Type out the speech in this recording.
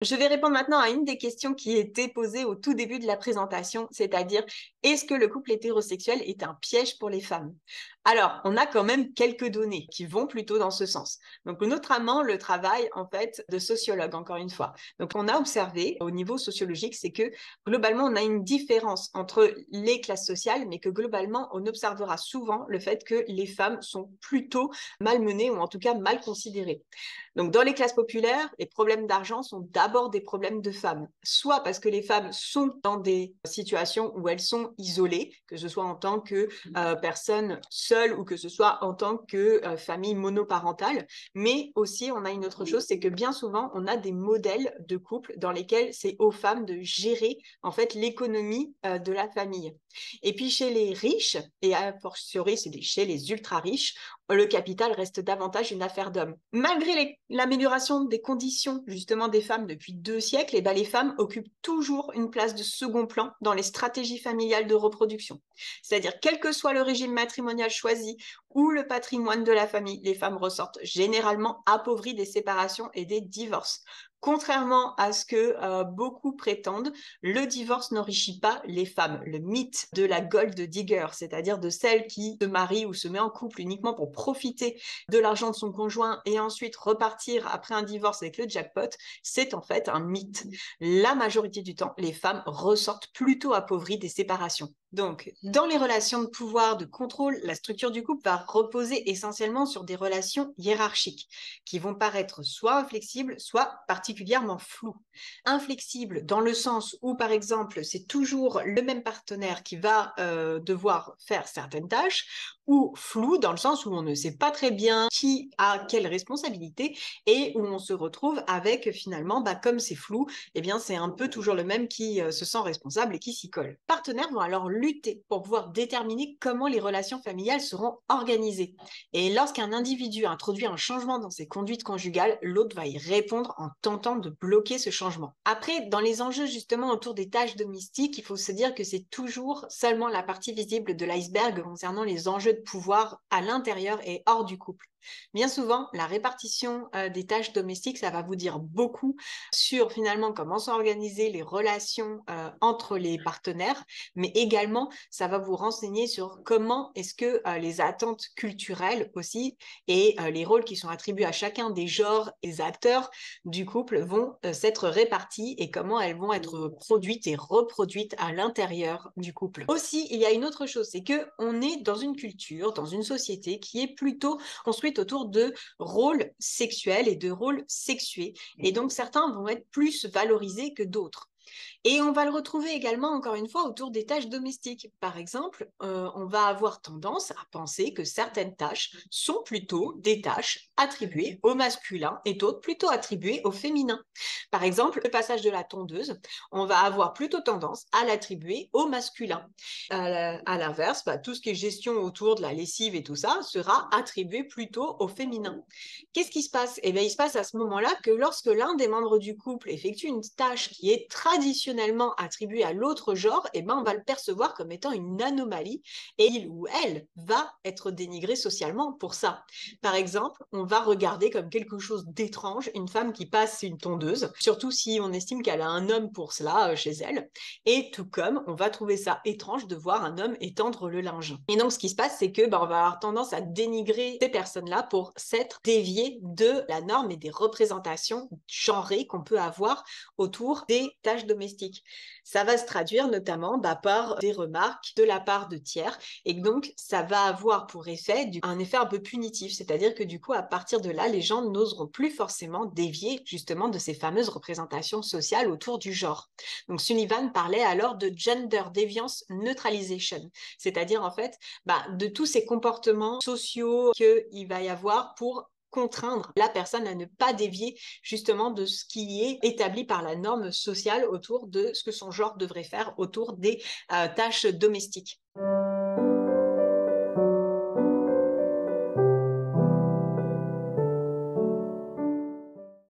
Je vais répondre maintenant à une des questions qui était posée au tout début de la présentation, c'est-à-dire est-ce que le couple hétérosexuel est un piège pour les femmes? Alors, on a quand même quelques données qui vont plutôt dans ce sens. Donc, notamment le travail en fait de sociologues, encore une fois. Donc, on a observé au niveau sociologique, c'est que globalement, on a une différence entre les classes sociales, mais que globalement, on observera souvent le fait que les femmes sont plutôt malmenées ou en tout cas mal considérées. Donc, dans les classes populaires, les problèmes d'argent sont d'abord des problèmes de femmes, soit parce que les femmes sont dans des situations où elles sont isolées, que ce soit en tant que personne seule ou que ce soit en tant que famille monoparentale, mais aussi on a une autre chose, c'est que bien souvent on a des modèles de couple dans lesquels c'est aux femmes de gérer en fait l'économie de la famille. Et puis chez les riches, et a fortiori chez les ultra riches, le capital reste davantage une affaire d'hommes. Malgré l'amélioration des conditions justement des femmes depuis 2 siècles, et ben les femmes occupent toujours une place de second plan dans les stratégies familiales de reproduction. C'est-à-dire, quel que soit le régime matrimonial choisi ou le patrimoine de la famille, les femmes ressortent généralement appauvries des séparations et des divorces. Contrairement à ce que beaucoup prétendent, le divorce n'enrichit pas les femmes. Le mythe de la gold digger, c'est-à-dire de celle qui se marie ou se met en couple uniquement pour profiter de l'argent de son conjoint et ensuite repartir après un divorce avec le jackpot, c'est en fait un mythe. La majorité du temps, les femmes ressortent plutôt appauvries des séparations. Donc, dans les relations de pouvoir, de contrôle, la structure du couple va reposer essentiellement sur des relations hiérarchiques qui vont paraître soit inflexibles, soit particulièrement floues. Inflexibles dans le sens où, par exemple, c'est toujours le même partenaire qui va devoir faire certaines tâches, ou flou dans le sens où on ne sait pas très bien qui a quelle responsabilité et où on se retrouve avec finalement, comme c'est flou, eh bien c'est un peu toujours le même qui se sent responsable et qui s'y colle. Les partenaires vont alors lutter pour pouvoir déterminer comment les relations familiales seront organisées. Et lorsqu'un individu introduit un changement dans ses conduites conjugales, l'autre va y répondre en tentant de bloquer ce changement. Après, dans les enjeux justement autour des tâches domestiques, il faut se dire que c'est toujours seulement la partie visible de l'iceberg concernant les enjeux de pouvoir à l'intérieur et hors du couple. Bien souvent, la répartition des tâches domestiques, ça va vous dire beaucoup sur finalement comment sont organisées les relations entre les partenaires, mais également, ça va vous renseigner sur comment est-ce que les attentes culturelles aussi et les rôles qui sont attribués à chacun des genres et des acteurs du couple vont s'être répartis et comment elles vont être produites et reproduites à l'intérieur du couple. Aussi, il y a une autre chose, c'est que on est dans une culture, dans une société qui est plutôt construite autour de rôles sexuels et de rôles sexués. Et donc, certains vont être plus valorisés que d'autres. Et on va le retrouver également, encore une fois, autour des tâches domestiques. Par exemple, on va avoir tendance à penser que certaines tâches sont plutôt des tâches attribuées au masculin et d'autres plutôt attribuées au féminin. Par exemple, le passage de la tondeuse, on va avoir plutôt tendance à l'attribuer au masculin. À l'inverse, tout ce qui est gestion autour de la lessive et tout ça sera attribué plutôt au féminin. Qu'est-ce qui se passe? Eh bien, il se passe à ce moment-là que lorsque l'un des membres du couple effectue une tâche qui est traditionnellement attribuée à l'autre genre, eh ben, on va le percevoir comme étant une anomalie et il ou elle va être dénigré socialement pour ça. Par exemple, on va regarder comme quelque chose d'étrange une femme qui passe une tondeuse, surtout si on estime qu'elle a un homme pour cela chez elle. Et tout comme on va trouver ça étrange de voir un homme étendre le linge. Et donc, ce qui se passe, c'est que on va avoir tendance à dénigrer ces personnes-là pour s'être déviées de la norme et des représentations genrées qu'on peut avoir autour des tâches domestiques. Ça va se traduire notamment par des remarques de la part de tiers et donc ça va avoir pour effet un effet un peu punitif, c'est-à-dire que du coup à partir de là les gens n'oseront plus forcément dévier justement de ces fameuses représentations sociales autour du genre. Donc Sullivan parlait alors de gender deviance neutralization, c'est-à-dire en fait de tous ces comportements sociaux qu'il va y avoir pour contraindre la personne à ne pas dévier justement de ce qui est établi par la norme sociale autour de ce que son genre devrait faire autour des tâches domestiques.